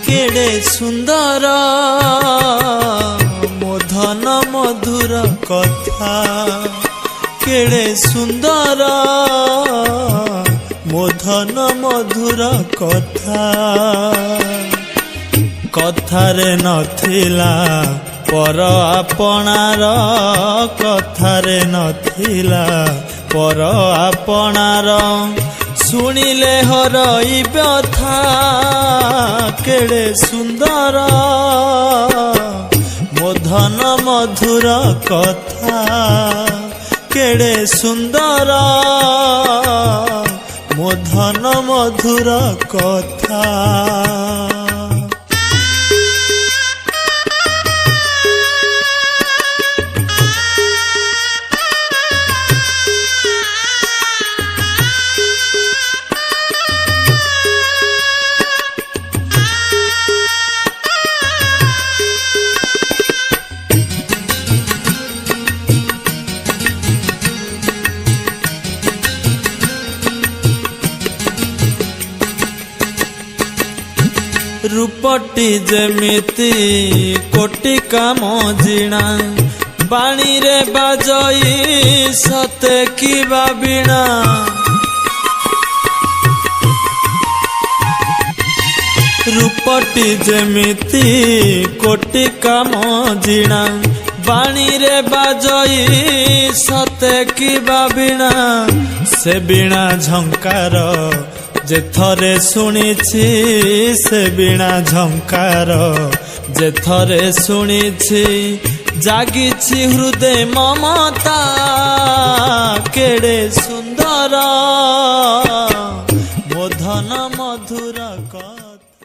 केड़े सुंदर मोधन मधुर कथा केड़े सुंदर मोधन मधुर कथा कथारे नथिला पर आपणार कथारे नथिला पर आपणार शुणिले हरई व्यथा केड़े सुंदर मोधन मधुर कथा केड़े सुंदर मोधन मधुर कथा। रूपटी जेमिति कोटि काम जिणा बाणी रे बाजई सते की बाबिणा रूपटी जेमिति कोटि काम जिणा बाणी रे बाजई सते की बाबिणा से बिना झंकार जे थरे शुणिछि से बिना झंकार जे थरे शुणिछि जागिछि हृदय ममता केड़े सुंदर मोधन मधुर कथा।